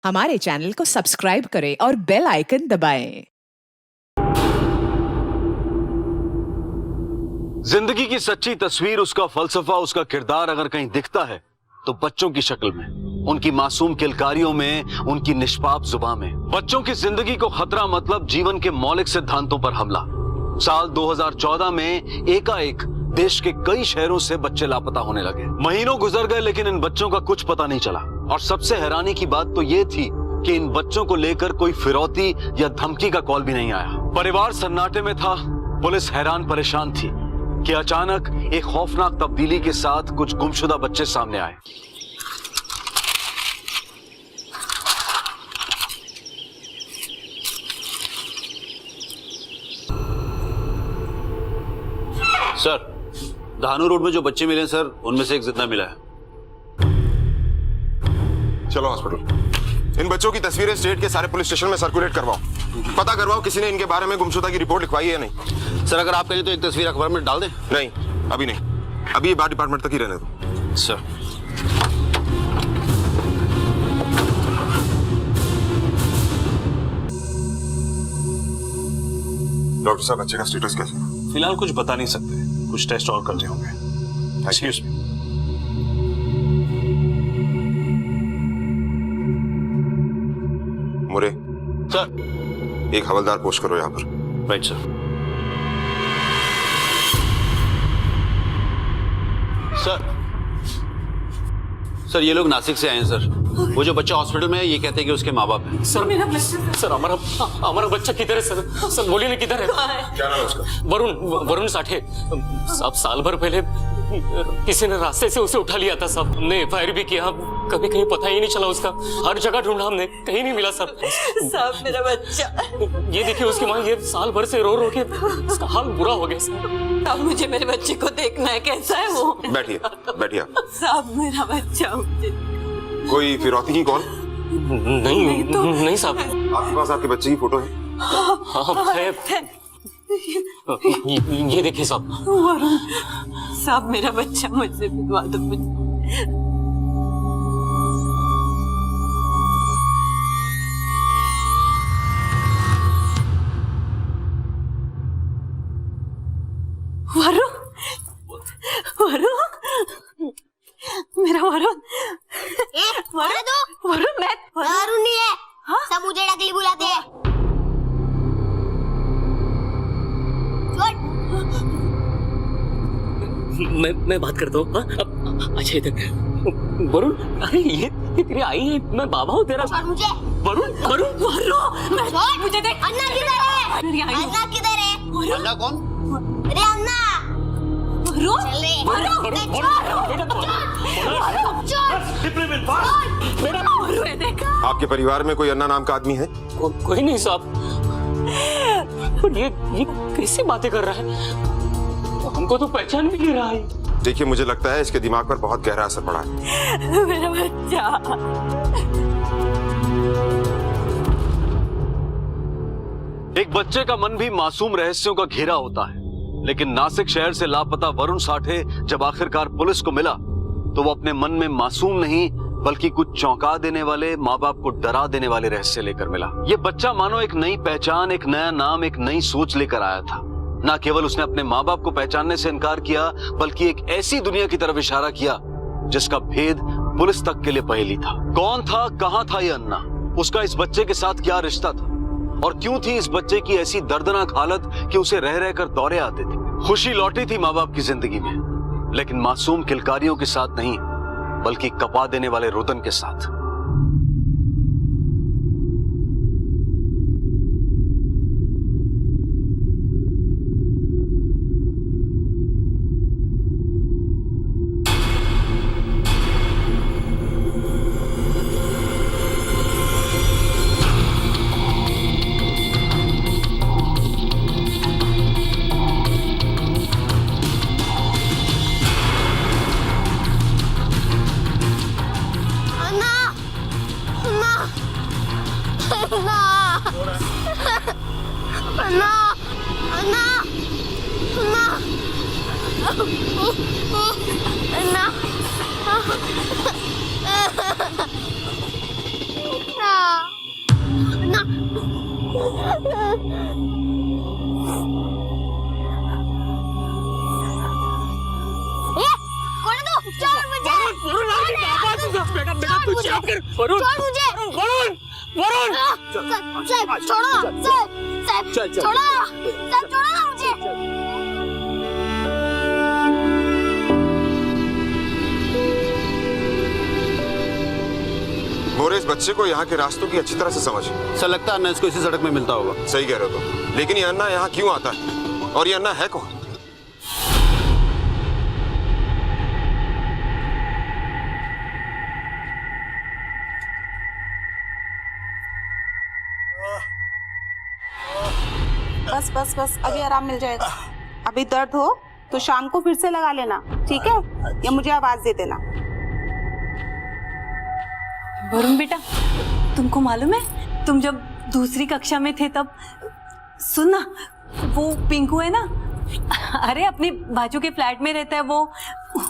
हमारे चैनल को सब्सक्राइब करें और बेल आइकन दबाएं। जिंदगी की सच्ची तस्वीर, उसका फलसफा, उसका किरदार अगर कहीं दिखता है तो बच्चों की शक्ल में, उनकी मासूम किलकारियों में, उनकी निष्पाप जुबान में। बच्चों की जिंदगी को खतरा मतलब जीवन के मौलिक सिद्धांतों पर हमला। साल 2014 में एकाएक देश के कई शहरों से बच्चे लापता होने लगे। महीनों गुजर गए लेकिन इन बच्चों का कुछ पता नहीं चला। और सबसे हैरानी की बात तो ये थी कि इन बच्चों को लेकर कोई फिरौती या धमकी का कॉल भी नहीं आया। परिवार सन्नाटे में था, पुलिस हैरान परेशान थी कि अचानक एक खौफनाक तब्दीली के साथ कुछ गुमशुदा बच्चे सामने आए। सर, धानू रोड में जो बच्चे मिले सर, उनमें से एक जिंदा मिला है। चलो हॉस्पिटल। इन बच्चों की तस्वीरें स्टेट के सारे पुलिस स्टेशन में सर्कुलेट करवाओ। पता करवाओ किसी ने इनके बारे में गुमशुदा की रिपोर्ट लिखवाई है या नहीं। सर, अगर आप कहें तो एक तस्वीर अखबार में डाल दें। नहीं, अभी नहीं, अभी ये बात डिपार्टमेंट तक ही रहने दो। सर, डॉक्टर साहब, बच्चे का स्टेटस कैसा है? फिलहाल कुछ बता नहीं सकते, कुछ टेस्ट और करने होंगे। Excuse me. मुरे, सर। एक हवलदार पोस्ट करो यहाँ पर। Right sir. सर, ये लोग नासिक से आए हैं सर। वो जो बच्चा हॉस्पिटल में है, ये कहते हैं कि उसके माँ बाप हैं। सर मेरा बच्चा, सर हमारा बच्चा किधर है सर? सर बोलिए ना किधर है? क्या नाम है उसका? वरुण साठे साहब। साल भर पहले किसी ने रास्ते से उसे उठा लिया था साहब। हमने एफआईआर भी किया, कभी कहीं पता ही नहीं चला उसका। हर जगह ढूंढा हमने, कहीं नहीं मिला साहब। साहब मेरा बच्चा, ये देखिए उसकी माँ, ये साल भर से रो रो के उसका हाल बुरा हो गया साहब। अब मुझे मेरे बच्चे को देखना है, कैसा है वो? बैठिए, बैठिए आप। साहब मेरा बच्चा मुझे। कोई फिरौती की कॉल? नहीं साहब। आपके पास आपके बच्चे की फोटो है? हाँ है। ये देखिए साहब। वरुण साहब, मेरा बच्चा मुझसे मिलवा दो मुझे। वरुण, वरुण, मेरा वरुण। वरुण, मैं वरुण नहीं है। हाँ? सब मुझे डकली बुलाते हैं। मैं बात करता हूँ। अच्छा इधर। वरुण, अरे ये तेरी आई है, मैं बाबा हूँ तेरा। छोड़ मुझे। वरुण, वरुण, छोड़ मुझे देख। अन्ना किधर है? मेरी आई है। अन्ना किधर है? अन्ना कौन? अरे अन्ना। वरुण, चल रे। वरुण, देखा? आपके परिवार में कोई अन्ना नाम का आदमी है? कोई नहीं साहब। ये कैसी बातें कर रहा है? हमको तो पहचान भी नहीं रहा है। देखिए, मुझे लगता है इसके दिमाग पर बहुत गहरा असर पड़ा है। मेरा बच्चा। एक बच्चे का मन भी मासूम रहस्यों का घेरा होता है, लेकिन नासिक शहर से लापता वरुण साठे जब आखिरकार पुलिस को मिला तो वो अपने मन में मासूम नहीं बल्कि कुछ चौंका देने वाले, माँ बाप को डरा देने वाले रहस्य लेकर मिला। ये बच्चा मानो एक नई पहचान, एक नया नाम, एक नई सोच लेकर आया था। ना केवल उसने अपने माँ बाप को पहचानने से इनकार किया, बल्कि एक ऐसी दुनिया की तरफ इशारा किया जिसका भेद पुलिस तक के लिए पहेली था। कौन था, कहां था ये अन्ना? उसका इस बच्चे के साथ क्या रिश्ता था? और क्यों थी इस बच्चे की ऐसी दर्दनाक हालत कि उसे रह रहकर दौरे आते थे? खुशी लौटी थी माँ बाप की जिंदगी में, लेकिन मासूम किलकारियों के साथ नहीं, बल्कि कपा देने वाले रुदन के साथ। ना वरुण छोड़ मुझे वरुण वरुण साहब छोड़ो साहब छोड़ो साहब छोड़ो ना मुझे मोरे, इस बच्चे को यहाँ के रास्तों की अच्छी तरह से समझ। सर लगता है अन्ना इसको इसी सड़क में मिलता होगा। सही कह रहे हो तुम, लेकिन ये अन्ना यहाँ क्यों आता है और ये अन्ना है कौन? बस बस बस अभी आराम मिल जाएगा। अभी दर्द हो तो शाम को फिर से लगा लेना, ठीक है? या मुझे आवाज दे देना। वरुण बेटा, तुमको मालूम है तुम जब दूसरी कक्षा में थे तब, सुन ना, वो पिंकू है ना, अरे अपने बाजू के फ्लैट में रहता है वो,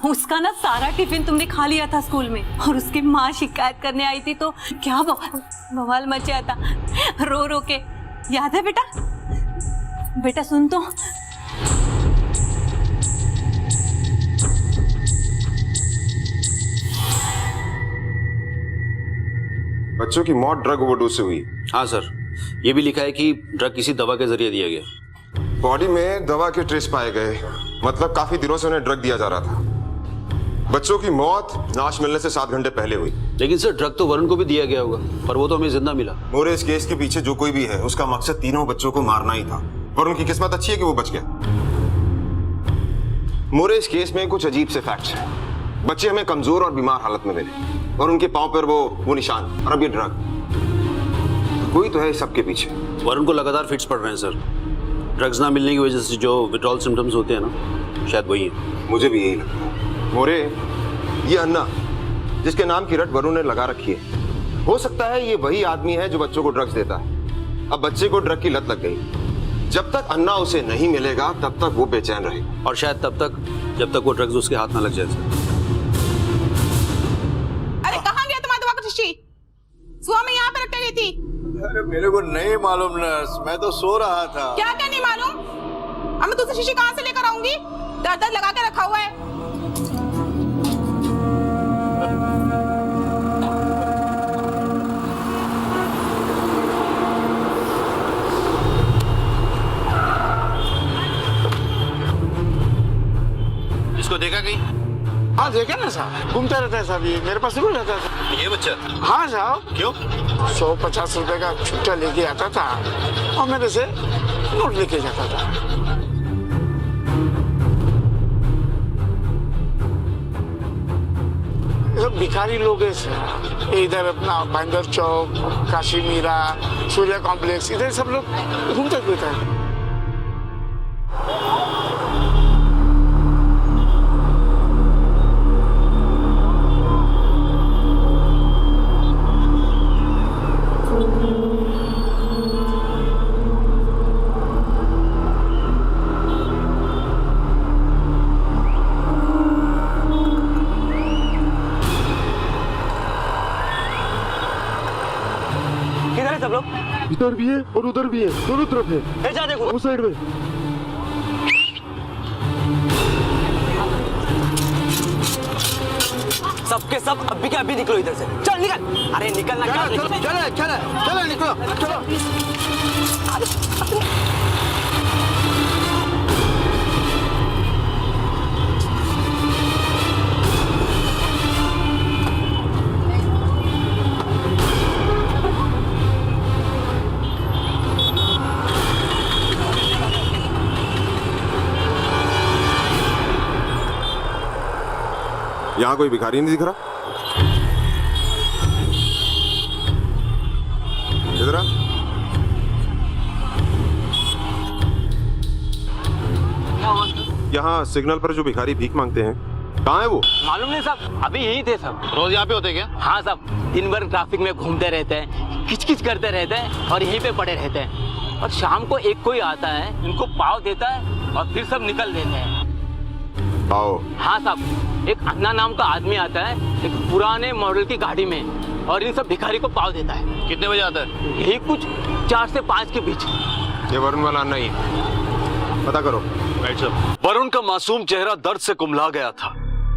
उसका ना सारा टिफिन तुमने खा लिया था स्कूल में, और उसकी माँ शिकायत करने आई थी तो क्या बवाल मचा था, रो रो के। याद है बेटा? बेटा सुन तो। बच्चों की मौत ड्रग ओवरडोज से हुई। हाँ सर, ये भी लिखा है कि ड्रग किसी दवा के जरिए दिया गया। बॉडी में दवा के ट्रेस पाए गए, मतलब काफी दिनों से उन्हें ड्रग दिया जा रहा था। बच्चों की मौत लाश मिलने से 7 घंटे पहले हुई। लेकिन सर ड्रग तो वरुण को भी दिया गया होगा, पर वो तो हमें जिंदा मिला। मोरे, इस केस के पीछे जो कोई भी है उसका मकसद तीनों बच्चों को मारना ही था, और उनकी किस्मत अच्छी है कि वो बच गया। मोरे, इस केस में कुछ अजीब से फैक्ट्स हैं। बच्चे हमें कमजोर और बीमार हालत में मिले, और उनके पांव पर वो निशान, और अब ये ड्रग। कोई तो है इस सबके पीछे। वरुण को लगातार फिट्स पड़ रहे हैं सर। ड्रग्स ना मिलने की वजह से जो विड्रॉल सिम्टम्स होते हैं ना, शायद वही है। मुझे भी यही लगता है। मोरे, ये अन्ना जिसके नाम की रट वरुण ने लगा रखी है, हो सकता है ये वही आदमी है जो बच्चों को ड्रग्स देता है। अब बच्चे को ड्रग की लत लग गई। जब तक अन्ना उसे नहीं मिलेगा तब तक वो बेचैन रहेगा, और शायद तब तक जब तक वो ड्रग्स उसके हाथ ना लग जाए सर। अरे कहाँ गया तुम्हारा दवा का शीशी? सुबह में यहाँ पे रख के गई थी। अरे मेरे को नहीं मालूम नर्स, मैं तो सो रहा था। क्या क्या नहीं मालूम? अब मैं दूसरी शीशी कहाँ से लेकर आऊंगी? दर्द लगा के रखा हुआ है। इसको देखा कहीं? हाँ देखा ना साहब, घूमता रहता है साहब, ये मेरे पास रोज रहता था। ये बच्चा? हाँ साहब। क्यों? 150 रुपए का छुट्टा लेके आता था और मेरे से नोट लेके जाता था। ये सब भिखारी लोग हैं सर। इधर अपना बंदर चौक, काशी मीरा, सूर्या कॉम्प्लेक्स, इधर सब लोग घूमते फिरते हैं। इधर भी है और उधर भी है, दोनों तरफ है। जा देखो उस साइड में। सबके सब अभी के अभी निकलो इधर से। चल निकल। अरे निकलना क्या? चलो निकलो, चलो। यहाँ कोई भिखारी नहीं दिख रहा। इधर आ। यहाँ सिग्नल पर जो भिखारी भीख मांगते हैं, कहाँ है वो? मालूम नहीं साहब, अभी यही थे सब। रोज यहाँ पे होते क्या? हाँ साहब, दिन भर ट्रैफिक में घूमते रहते हैं, किचकिच करते रहते हैं और यहीं पे पड़े रहते हैं। और शाम को एक कोई आता है, इनको पाव देता है और फिर सब निकल देते हैं। आओ। हाँ साहब, एक अन्ना नाम का आदमी आता है एक पुराने मॉडल की गाड़ी में और इन सब भिखारी को पाव देता है। कितने बजे आता है? यही कुछ 4 से 5 के बीच। ये वरुण वाला अन्ना ही है, पता करो। Right sir. वरुण का मासूम चेहरा दर्द से कुम्हला गया था।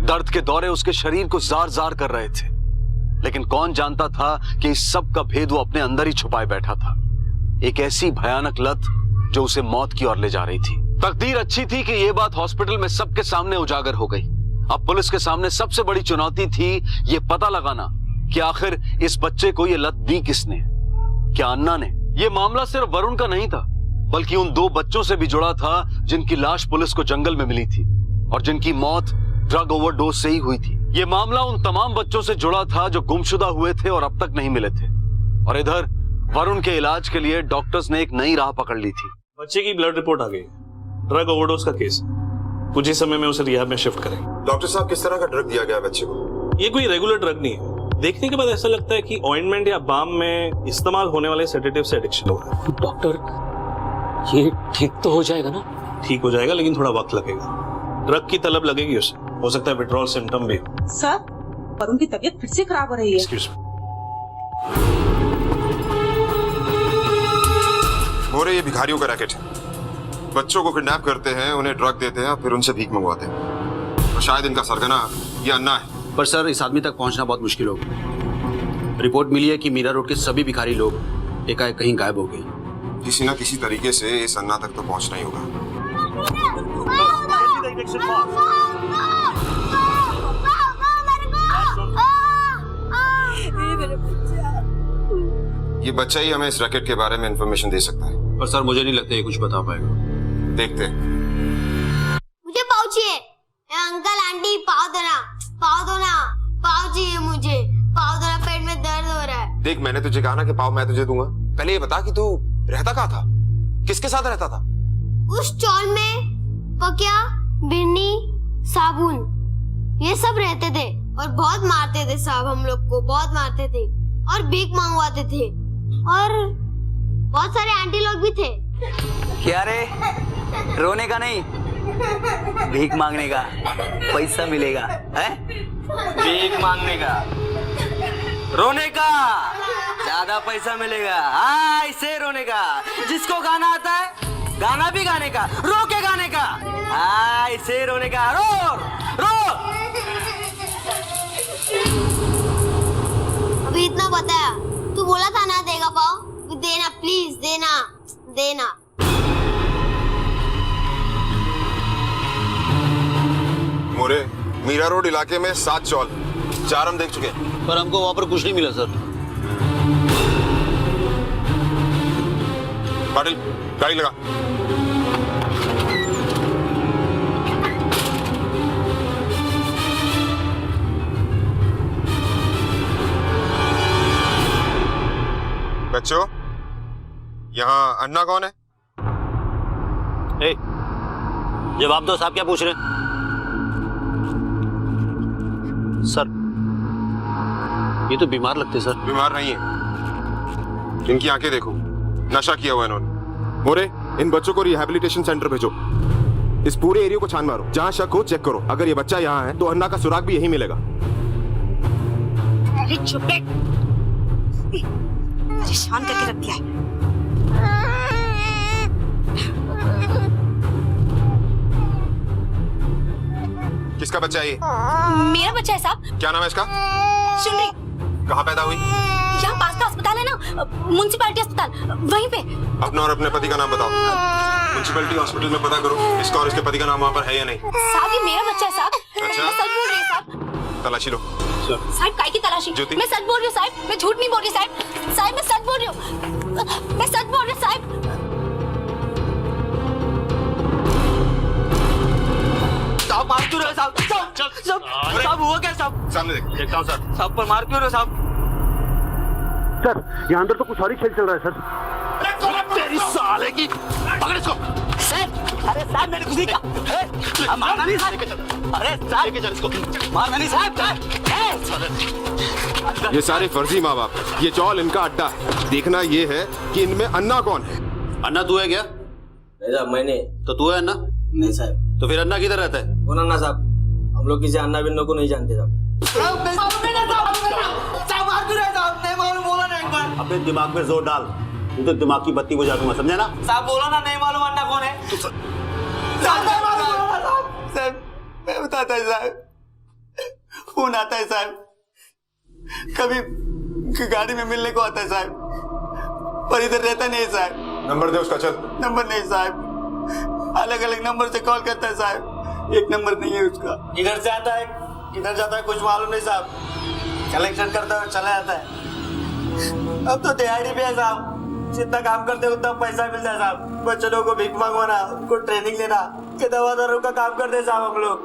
दर्द के दौरे उसके शरीर को जार जार कर रहे थे। लेकिन कौन जानता था कि इस सब का भेद वो अपने अंदर ही छुपाए बैठा था। एक ऐसी भयानक लत जो उसे मौत की ओर ले जा रही थी। तकदीर अच्छी थी कि यह बात हॉस्पिटल में सबके सामने उजागर हो गई। अब पुलिस के सामने सबसे बड़ी चुनौती थी ये पता लगाना कि आखिर इस बच्चे को ये लत दी किसने। क्या अन्ना ने? यह मामला सिर्फ वरुण का नहीं था, बल्कि उन 2 बच्चों से भी जुड़ा था जिनकी लाश पुलिस को जंगल में मिली थी और जिनकी मौत ड्रग ओवरडोज से ही हुई थी। यह मामला उन तमाम बच्चों से जुड़ा था जो गुमशुदा हुए थे और अब तक नहीं मिले थे। और इधर वरुण के इलाज के लिए डॉक्टर्स ने एक नई राह पकड़ ली थी। बच्चे की ब्लड रिपोर्ट आ गई, ड्रग ओवरडोज का केस। कुछ ही समय में उसे रिहाब में शिफ्ट करेंगे। डॉक्टर साहब, किस तरह का ड्रग दिया गया बच्चे को? ये कोई रेगुलर ड्रग नहीं है। देखने के बाद ऐसा लगता है कि ऑइंटमेंट या बाम में इस्तेमाल होने वाले सेडेटिव से एडिक्शन हो रहा है। डॉक्टर ये ठीक तो हो जाएगा ना? ठीक हो जाएगा, लेकिन थोड़ा वक्त लगेगा। ड्रग की तलब लगेगी उसे, हो सकता है विड्रॉल सिम्टम भी। सर, वरुण की तबीयत फिर से खराब हो रही है। Excuse me. मोरे, ये भिखारियों का रैकेट है। बच्चों को किडनैप करते हैं, उन्हें ड्रग देते हैं, फिर उनसे भीख मंगवाते हैं। और शायद इनका सरगना ये अन्ना है। पर सर, इस आदमी तक पहुंचना बहुत मुश्किल होगा। रिपोर्ट मिली है कि मीरा रोड के सभी भिखारी लोग एकाएक कहीं गायब हो गए। किसी ना किसी तरीके से इस अन्ना तक तो पहुंचना ही होगा। ये बच्चा ही हमें इस रैकेट के बारे में इंफॉर्मेशन दे सकता है। पर सर, मुझे नहीं लगता ये कुछ बता पाएगा। देखते हैं। मुझे पाव चाहिए। अंकल आंटी पाव दो ना, पाव चाहिए मुझे, पाव दो ना, पेट में दर्द हो रहा है। देख, मैंने तुझे कहा ना कि पाव मैं तुझे दूंगा। पहले ये बता कि तू रहता कहाँ था, किसके साथ रहता था? उस चौल में पकिया, बिन्नी, साबुन, ये सब रहते थे और बहुत मारते थे साहब, हम लोग को बहुत मारते थे और भीख मंगवाते थे और बहुत सारे आंटी लोग भी थे। क्या रे, रोने का नहीं, भीख मांगने का। पैसा मिलेगा है? भीख मांगने का, रोने का ज्यादा पैसा मिलेगा। हाँ, ऐसे रोने का। जिसको गाना आता है, गाना भी गाने का, रो के गाने का। हाँ, ऐसे रोने का, रो रो। अभी इतना बताया, तू बोला था ना देगा पाव, देना प्लीज, देना। मोरे, मीरा रोड इलाके में 7 चौल, 4 हम देख चुके हैं। पर हमको वहां पर कुछ नहीं मिला सर। पाटिल, गाड़ी लगा। बच्चों, यहाँ अन्ना कौन है? ए, जवाब दो साहब, क्या पूछ रहे हैं? सर, ये तो बीमार लगते सर। बीमार नहीं है, इनकी आंखें देखो, नशा किया हुआ इन्होंने। मोरे, इन बच्चों को रिहैबिलिटेशन सेंटर भेजो। इस पूरे एरिया को छान मारो, जहां शक हो चेक करो। अगर ये बच्चा यहाँ है तो अन्ना का सुराग भी यही मिलेगा। अरे चुप बैठ, परेशान करके रख दिया है। किसका बच्चा है ये? मेरा बच्चा है साहब। क्या नाम है इसका? सुनरी। कहाँ पैदा हुई? यहाँ पास का अस्पताल है ना, म्युनिसिपैलिटी अस्पताल, वहीं पे। अपना और अपने पति का नाम बताओ। म्युनिसिपैलिटी हॉस्पिटल में पता करो इसका और इसके पति का नाम वहाँ पर है या नहीं। साहब, ये मेरा बच्चा है साहब। अच्छा? मैं सच बोल रही हूँ साहब। तलाशी लो। साहब, काय की तलाशी? ज्योति? मैं सच बोल रही हूँ साहब, मैं झूठ नहीं बोल रही साहब। साहब, मैं सच बोल रही हूँ, मैं सच बोल रही हूँ साहब। साहब, मार क्यों रहे हो साहब? साहब, हुआ क्या साहब? सामने देख। देखता हूँ सर। साहब पर मार क्यों रहे हो साहब? सर, यहाँ अंदर तो कुछ और ही खेल चल रहा है सर। तेरी साले की, पकड़ इसको। अरे साहब, मैंने कुछ नहीं कहा। मारना नहीं साहब। अरे साहब, मारना नहीं साहब। ये सारे फर्जी माँ बाप, ये चौल इनका अड्डा है। देखना ये है कि इनमें अन्ना कौन है। अन्ना तू है क्या? नहीं साहब, मैंने। तो तू है अन्ना? नहीं साहब। तो फिर अन्ना किधर रहता है? कौन अन्ना साहब? हम लोग किसी अन्ना बिन्नो को नहीं जानते साहब। अपने दिमाग पे जोर डाल, तू तो दिमाग की बत्ती बुझा दूंगा, समझा ना? साहब, बोला ना, नहीं मालूम अन्ना कौन है। साहब, मैं बताता है साहब, फोन आता है साहब। कभी गाड़ी में मिलने को आता है साहब, पर इधर रहता नहीं है साहब। नंबर दे उसका, चल। नंबर नहीं साहब, अलग अलग नंबर से कॉल करता है साहब, एक नंबर नहीं है उसका। इधर से आता है, किधर जाता है कुछ मालूम नहीं साहब, कलेक्शन करता है चला जाता है। अब तो दिहाड़ी भी है साहब, जितना काम करते उतना पैसा मिलता है साहब। बच्चों को भीख मंगवाना, उनको ट्रेनिंग लेना, के दवादारों का काम करते साहब हम लोग,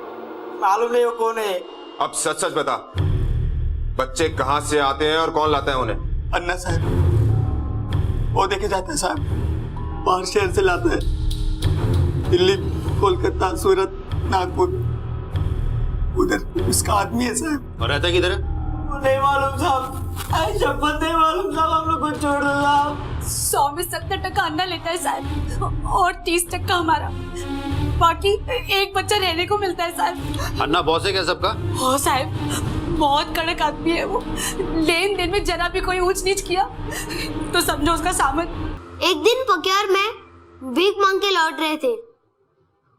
मालूम नहीं वो कौन है। अब सच सच बता, बच्चे कहाँ से आते हैं और कौन लाता है उन्हें? अन्ना साहब वो देखे जाता है साहब, बाहर शहर से लाता है, दिल्ली, कोलकाता, सूरत, नागपुर, उधर उसका आदमी है साहब। और रहता किधर है? नहीं मालूम साहब, शपथ नहीं मालूम साहब, हम लोग को छोड़ दो साहब। 100 में 70% अन्ना लेता है साहब, और 30% हमारा, बाकी एक बच्चा रहने को मिलता है साहब। अन्ना बॉस है क्या सबका? हो साहब, बहुत कड़क आदमी है वो, लेन देन में जरा भी कोई ऊंच नीच किया तो समझो उसका सामन। एक दिन पक्यार में भीख मांग के लौट रहे थे।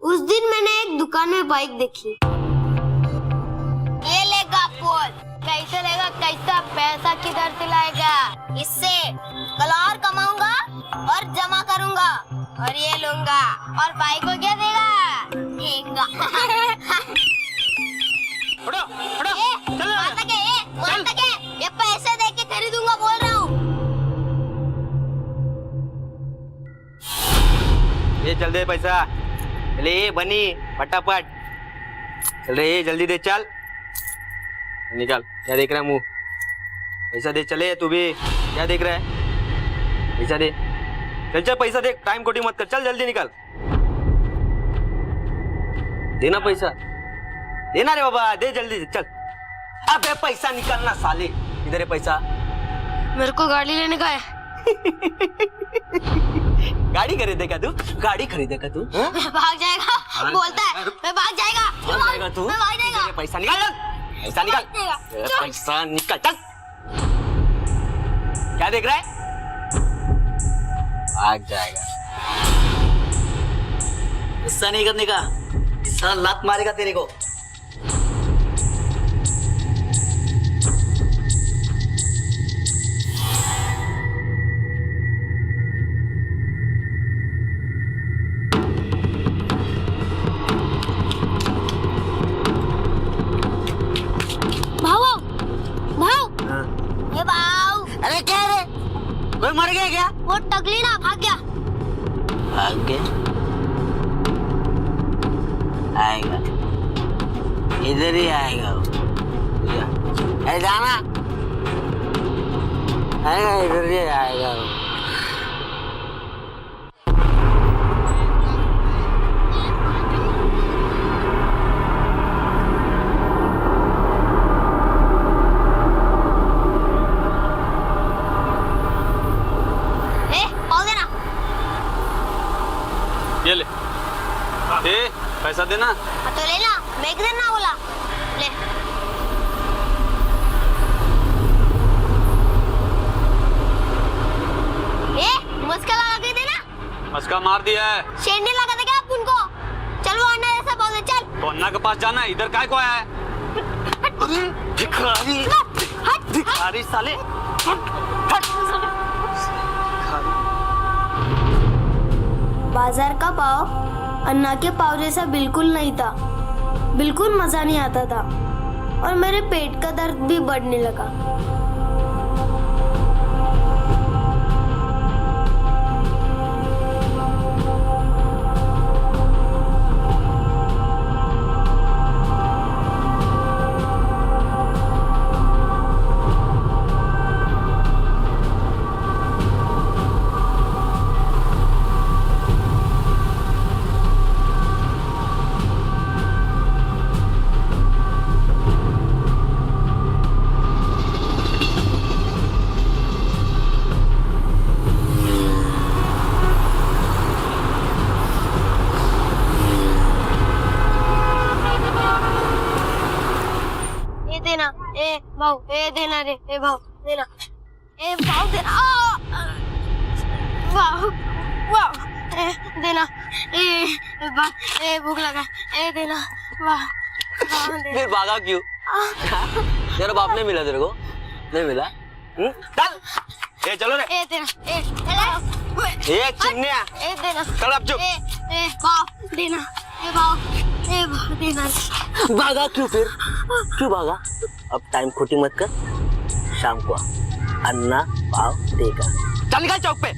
उस दिन मैंने एक दुकान में बाइक देखी। ये लेगा पोल, कैसे लेगा, कैसा पैसा किधर से लाएगा, इससे कल और कमाऊंगा और जमा करूंगा और ये लूंगा, और भाई को क्या देगा, देगा। ये पैसे दे के खरीदूंगा बोल रहा हूँ। ये चल दे पैसा, ले बनी फटाफट, चल रे जल्दी दे, चल निकाल, क्या देख रहा है मुंह, पैसा दे, चले तू भी, क्या देख रहा है, पैसा दे, चल चल पैसा दे, टाइम कोटी मत कर, चल जल्दी निकाल, देना पैसा, देना रे बाबा, दे जल्दी से, चल। अबे पैसा निकालना साले, इधर है पैसा। मेरे को गाड़ी लेने का है। गाड़ी खरीदेगा तू, गाड़ी खरीदेगा तू, भाग जाएगा, बोलता है मैं भाग जाएगा, भाग जाएगा तू, मैं भाग जाएगा, पैसा निकाल, पैसा निकाल, पैसा निकाल, चल, क्या देख रहा है, भाग जाएगा, गुस्सा नहीं करने का, साला लात मारेगा तेरे को। अरे क्या रे, कोई मर गया क्या? वो टकली ना भाग गया। भाग गया, आएगा, इधर ही आएगा वो, अरे जाना, आएगा इधर ही आएगा वो। ये ले, पैसा देना। तो ले ला, मैं एक दिन ना बोला, ले। मस्का लगा के देना। मस्का मार दिया है। शेंडी लगा दे क्या आप उनको? चल वो अन्ना जैसा बोल दे, चल। तो अन्ना के पास जाना है, इधर काय को आया है? अरे भिखारी, भिखारी साले, बाजार का पाव अन्ना के पाव जैसा बिल्कुल नहीं था, बिल्कुल मजा नहीं आता था, और मेरे पेट का दर्द भी बढ़ने लगा। भाव ए देना रे, ए भाव देना, ए भाव देना, वाह वाह, ए देना, ए भूख लगा, ए देना, वाह वाह देना। फिर भागा क्यों? तेरा बाप नहीं मिला तेरे को? नहीं मिला? चल ए चलो रे। ए देना ए ए चिन्निया ए देना चल अब चुप। ए बाप देना ए बाप देना। भागा क्यों फिर? क्यों भागा? अब टाइम खोटी मत कर, शाम को अन्ना पाव देगा। चल निकल चौक पे।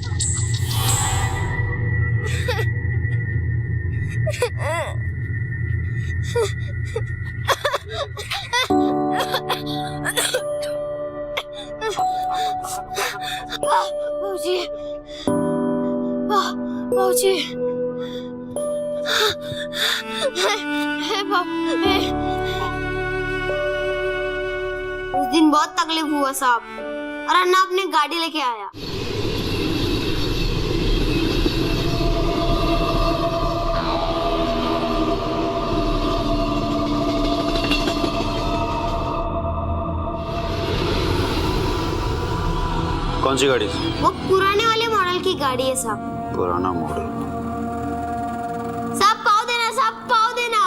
बाबूजी बाबूजी उस दिन बहुत तकलीफ हुआ साहब और अन्ना अपनी गाड़ी लेके आया। कौन सी गाड़ी? वो पुराने वाले मॉडल की गाड़ी है साहब। पुराना मॉडल। साहब पाव देना, साहब पाव देना।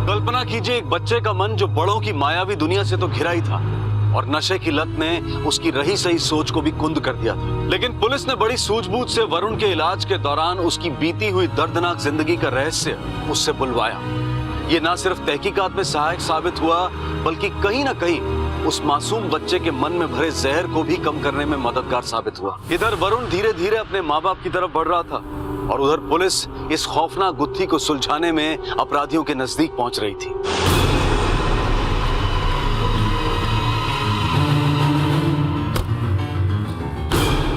कल्पना कीजिए एक बच्चे का मन जो बड़ों की मायावी दुनिया से तो घिरा ही था और नशे की लत ने उसकी रही सही सोच को भी कुंद कर दिया था। लेकिन पुलिस ने बड़ी सूझबूझ से वरुण के इलाज के दौरान उसकी बीती हुई दर्दनाक जिंदगी का रहस्य उससे बुलवाया। ये ना सिर्फ तहकीकात में सहायक साबित हुआ बल्कि कहीं ना कहीं उस मासूम बच्चे के मन में भरे जहर को भी कम करने में मददगार साबित हुआ। इधर वरुण धीरे धीरे अपने माँ बाप की तरफ बढ़ रहा था और उधर पुलिस इस खौफनाक गुत्थी को सुलझाने में अपराधियों के नजदीक पहुंच रही थी।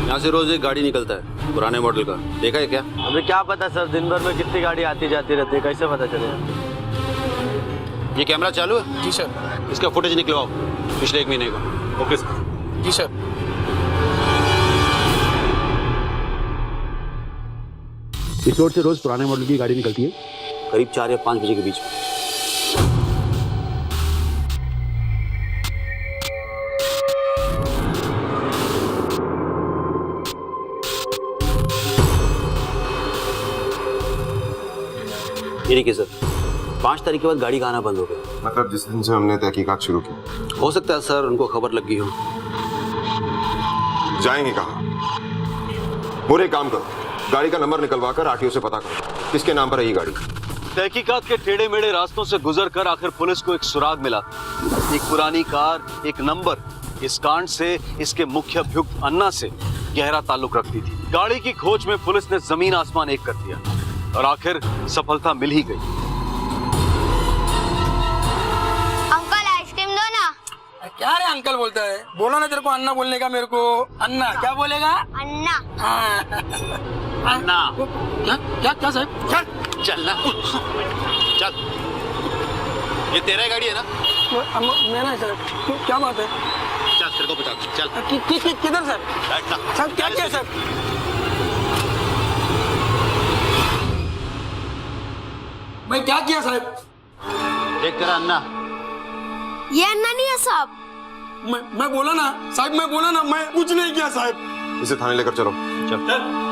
यहाँ से रोज एक गाड़ी निकलता है पुराने मॉडल का, देखा है क्या? अभी क्या पता सर, दिन भर में कितनी गाड़ी आती जाती रहती है, कैसे पता चलेगा? ये कैमरा चालू है? जी सर। इसका फुटेज निकलवाओ पिछले 1 महीने का। Okay sir. जी सर। इस रोड से रोज पुराने मॉडल की गाड़ी निकलती है करीब 4 या 5 बजे के बीच में। ये देखिए सर, 5 तारीख के बाद गाड़ी का आना बंद हो गया। मतलब जिस दिन से हमने तहकीकात शुरू की। हो सकता है सर उनको खबर लग गई हो। जाएंगे कहाँ? पूरे काम करो, गाड़ी का नंबर निकलवा कर आरटीओ से पता करो किसके नाम पर है ये गाड़ी। तहकीकात के टेढ़े मेढ़े रास्तों से गुजरकर आखिर पुलिस को एक सुराग मिला। एक पुरानी कार, एक नंबर। इस कांड से इसके मुख्य अभियुक्त अन्ना से गहरा ताल्लुक रखती थी। गाड़ी की खोज में पुलिस ने जमीन आसमान एक कर दिया और आखिर सफलता मिल ही गई। अंकल आइसक्रीम दो ना। क्या रे अंकल बोलता है? बोला ना तेरे को अन्ना बोलने का। मेरे को अन्ना क्या बोलेगा? अन्ना। अन्ना क्या क्या क्या साहब? चल चल ना, चल। ये तेरा गाड़ी है ना? मेरा सर। क्या बात है? चल तेरे को बता, चल। किधर सर? बैठ ना। सर क्या क्या सर? मैं क्या किया साहब? देख तेरा अन्ना। ये अन्ना नहीं है साहब। मैं बोला ना साहब, मैं बोला ना, मैं कुछ नहीं किया साहब। इसे थाने लेकर चलो। चल।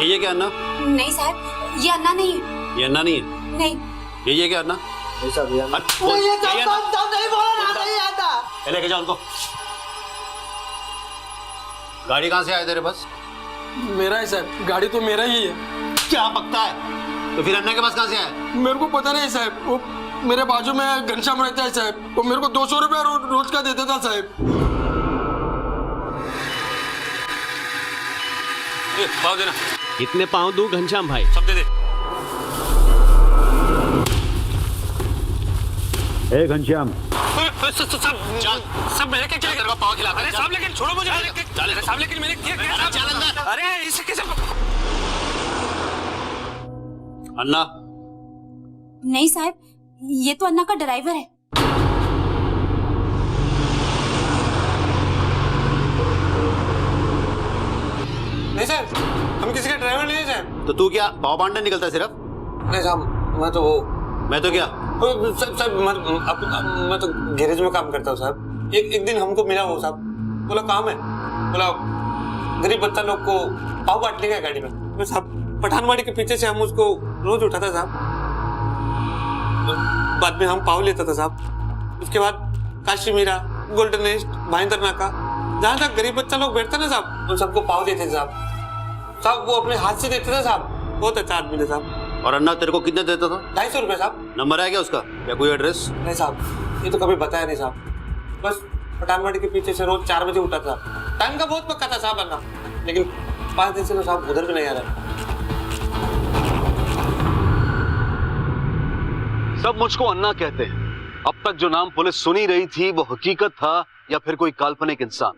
ये क्या अन्ना? नहीं साहब, ये अन्ना नहीं है। ये अन्ना नहीं है? नहीं। ये क्या अन्ना? ऐसा भी अन्ना। ये नहीं बोला ना, नहीं आता। लेके जाओ उनको। गाड़ी कहाँ से आए तेरे पास? मेरा है साहब, गाड़ी तो मेरा ही है। क्या पकता है? तो फिर अन्ना के पास कहाँ से आए? मेरे को पता नहीं साहब, वो मेरे बाजू में घनश्याम रहता है साहब, वो मेरे को 200 रुपया रोज का देता था साहब। पाव देना। कितने पाँव दूं घनश्याम भाई? सब दे दे। ए घनश्याम, सब मैंने क्या तेरे को पाव खिलाता है साहब, लेकिन छोड़ो मुझे। साहब लेकिन मैंने क्या किया? चल अंदर। अरे इसे कैसे? अन्ना, नहीं साहब, ये तो अन्ना का ड्राइवर है। नहीं साहब, हम किसी का ड्राइवर नहीं है साहब। तो तू क्या पाव बांटने निकलता है सिर्फ? नहीं साहब, मैं तो क्या साहब, मैं तो गैरेज में काम करता हूँ साहब। एक दिन हमको मिला वो साहब, बोला काम है, बोला गरीब बच्चा लोग को पाव बांटने का गाड़ी में। मैं साहब पठानवाड़ी के पीछे से हम उसको रोज उठाता साहब, बाद में हम पाव लेता था साहब। उसके बाद काशी मीरा, गोल्डन नेस्ट, भाईंदर नाका, जहाँ तक गरीब बच्चा लोग बैठता ना साहब, उन सबको पाव देते थे साहब। साहब वो अपने हाथ से देते थे साहब, बहुत अच्छा आदमी थे साहब। और अन्ना तेरे को कितने देता था? 250 रुपये साहब। नंबर है क्या उसका या कोई एड्रेस? नहीं साहब, ये तो कभी बताया नहीं साहब। बस पठानवाड़ी के पीछे से रोज 4 बजे उठा था। टाइम का बहुत पक्का था साहब अन्ना, लेकिन 5 दिन से तो साहब उधर भी नहीं आ रहा। सब मुझको अन्ना कहते हैं। अब तक जो नाम पुलिस सुनी रही थी वो हकीकत था या फिर कोई काल्पनिक इंसान।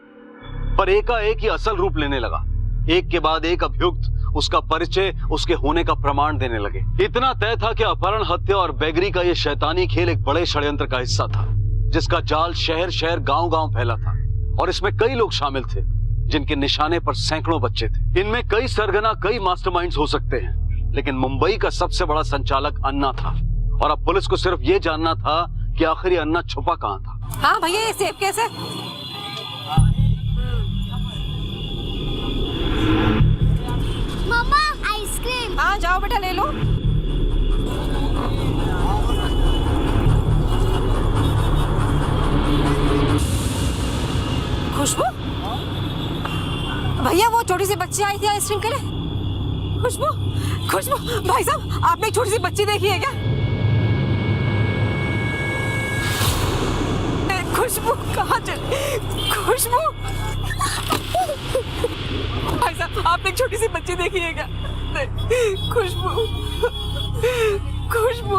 पर एकाएक ही असल रूप लेने लगा। एक के बाद एक अभियुक्त उसका परिचय, उसके होने का प्रमाण देने लगे। इतना तय था कि अपहरण, हत्या और बेगरी का यह शैतानी खेल एक बड़े षड्यंत्र का हिस्सा था, जिसका जाल शहर शहर गांव-गांव फैला था। और इसमें कई लोग शामिल थे जिनके निशाने पर सैकड़ों बच्चे थे। इनमें कई सरगना, कई मास्टरमाइंड्स हो सकते हैं, लेकिन मुंबई का सबसे बड़ा संचालक अन्ना था। और अब पुलिस को सिर्फ ये जानना था कि आखिर ये अन्ना छुपा कहां था। हाँ भैया, ये सेब कैसे? मम्मा आइसक्रीम। हाँ जाओ बेटा ले लो। खुशबू, भैया वो छोटी सी बच्ची आई थी आइसक्रीम के लिए। खुशबू, खुशबू भाई साहब, आपने एक छोटी सी बच्ची देखी है क्या? खुशबू कहाँ चली? खुशबू भाई साहब, आपने एक छोटी सी बच्ची देखी है क्या? खुशबू, खुशबू।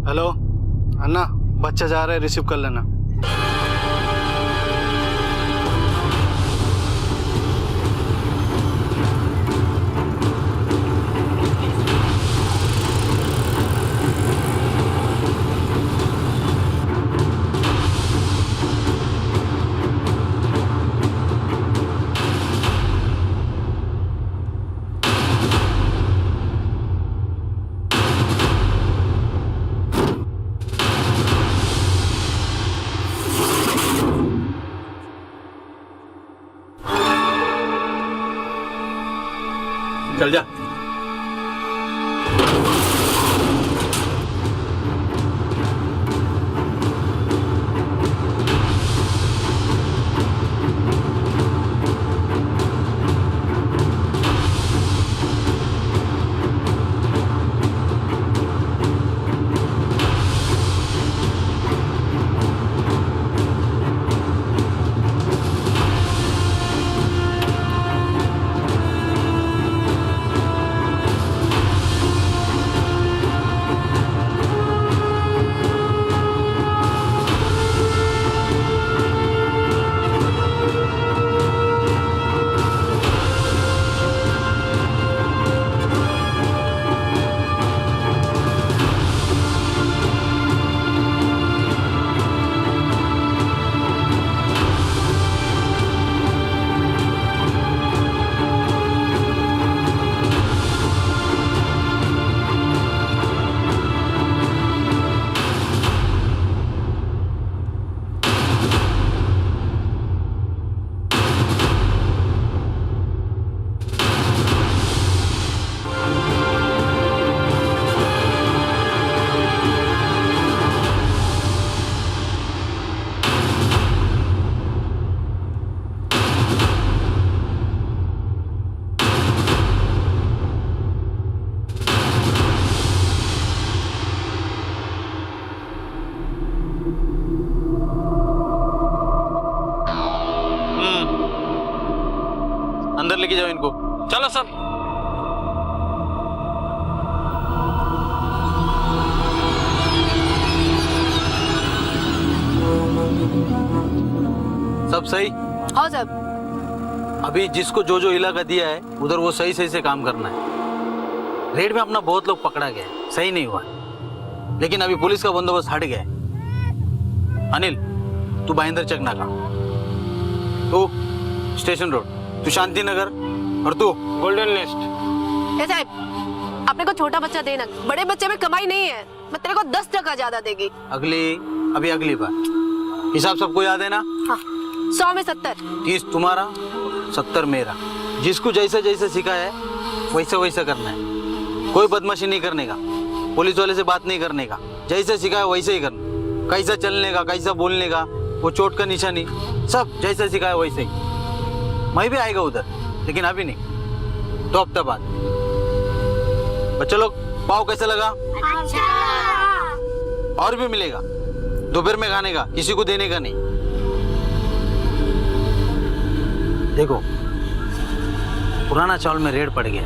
हेलो अन्ना, बच्चा जा रहा है, रिसीव कर लेना। सब सही? हाँ साहब। अभी जिसको जो जो इलाका दिया है उधर वो सही सही से काम करना है। रेड में अपना बहुत लोग पकड़ा गया, सही नहीं हुआ, लेकिन अभी पुलिस का बंदोबस्त हट गया है। अनिल, तू भाईंदर चक नाका, तू स्टेशन रोड, तू शांति नगर और तू गोल्डन नेस्ट। ए साहब, अपने को छोटा बच्चा देना, बड़े बच्चे में कमाई नहीं है, मैं तेरे को 10% ज्यादा देगी। अगली बार हिसाब सबको याद है ना? हाँ, 100 में 70। 30 तुम्हारा, 70 मेरा। जिसको जैसा जैसा सिखाया है वैसा वैसा करना है। कोई बदमाशी नहीं करने का, पुलिस वाले से बात नहीं करने का, जैसा सिखाया वैसे ही करना। कैसा चलने का, कैसा बोलने का, वो चोट का निशानी, सब जैसा सिखाया वैसे ही। मैं भी आएगा उधर, लेकिन अभी नहीं, तो हफ्ता बाद। बच्चों लोग, पाव कैसा लगा? और भी मिलेगा, दोपहर में खाने का, किसी को देने का नहीं। देखो, पुराना चावल में रेड पड़ गया।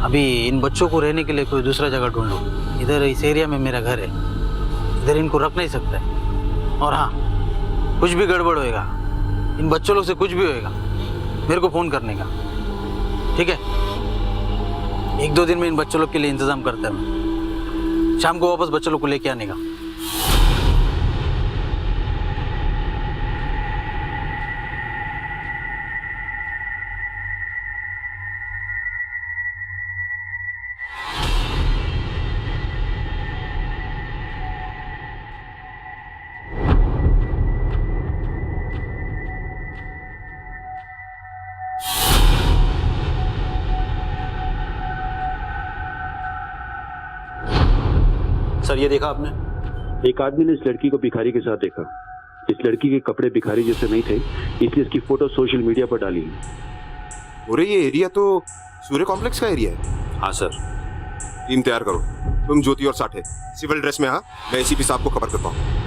अभी इन बच्चों को रहने के लिए कोई दूसरा जगह ढूंढो। इधर इस एरिया में मेरा घर है, इधर इनको रख नहीं सकता है। और हाँ, कुछ भी गड़बड़ होएगा, इन बच्चों लोग से कुछ भी होएगा, मेरे को फोन करने का, ठीक है? 1-2 दिन में इन बच्चों लोग के लिए इंतजाम करता है। शाम को वापस बच्चों लोग को लेके आने का। सर, ये देखा आपने? एक आदमी ने इस लड़की को भिखारी के साथ देखा। इस लड़की के कपड़े भिखारी जैसे नहीं थे, इसलिए इसकी फोटो सोशल मीडिया पर डाली। अरे ये एरिया तो सूर्य कॉम्प्लेक्स का एरिया है। हाँ सर। टीम तैयार करो, तुम ज्योति और साठे सिविल ड्रेस में। हाँ, मैं एसीपी साहब को खबर करता हूँ।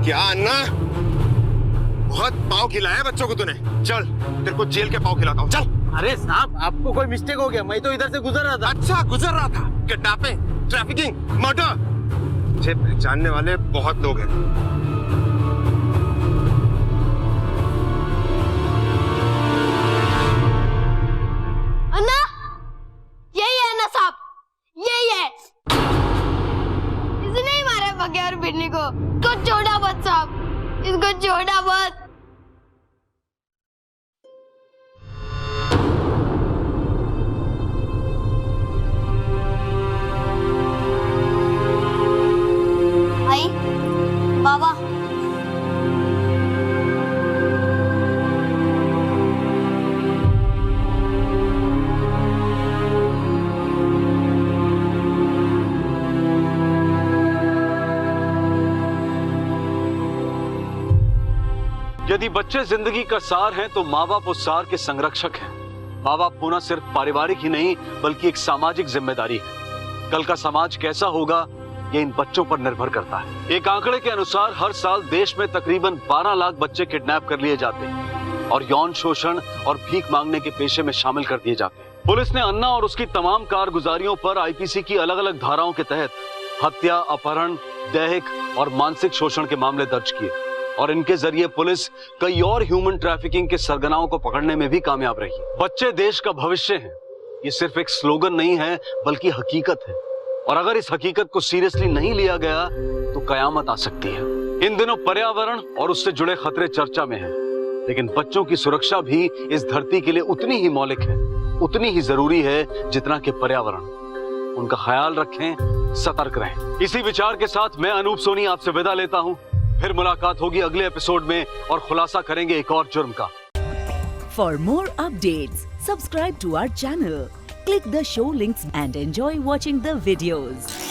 क्या अन्ना, बहुत पाव खिलाया बच्चों को तूने। चल, तेरे को जेल के पाव खिलाता हूँ, चल। अरे साहब, आपको कोई मिस्टेक हो गया, मैं तो इधर से गुजर रहा था। अच्छा, गुजर रहा था? किडनैपिंग, ट्रैफिकिंग, मर्डर, मुझे पहचानने वाले बहुत लोग हैं। अन्ना, यही है अन्ना साहब, यही है। इसने ही मारा बगैर बिन्नी को। इसको छोड़ा मत साहब, इसको छोड़ा मत। आई बाबा, यदि बच्चे जिंदगी का सार हैं तो माँ बाप उस सार के संरक्षक हैं। माँ बाप होना सिर्फ पारिवारिक ही नहीं बल्कि एक सामाजिक जिम्मेदारी है। कल का समाज कैसा होगा ये इन बच्चों पर निर्भर करता है। एक आंकड़े के अनुसार हर साल देश में तकरीबन 12 लाख बच्चे किडनैप कर लिए जाते हैं और यौन शोषण और भीख मांगने के पेशे में शामिल कर दिए जाते हैं। पुलिस ने अन्ना और उसकी तमाम कारगुजारियों पर आईपीसी की अलग अलग धाराओं के तहत हत्या, अपहरण, दैहिक और मानसिक शोषण के मामले दर्ज किए और इनके जरिए पुलिस कई और ह्यूमन ट्रैफिकिंग के सरगनाओं को पकड़ने में भी कामयाब रही। बच्चे देश का भविष्य हैं, ये सिर्फ एक स्लोगन नहीं है बल्कि हकीकत है और अगर इस हकीकत को सीरियसली नहीं लिया गया तो कयामत आ सकती है। इन दिनों पर्यावरण और उससे जुड़े खतरे चर्चा में हैं, लेकिन बच्चों की सुरक्षा भी इस धरती के लिए उतनी ही मौलिक है, उतनी ही जरूरी है जितना कि पर्यावरण। उनका ख्याल रखें, सतर्क रहें। इसी विचार के साथ मैं अनूप सोनी आपसे विदा लेता हूं। फिर मुलाकात होगी अगले एपिसोड में और खुलासा करेंगे एक और जुर्म का। For more updates, subscribe to our channel, click the show links and enjoy watching the videos.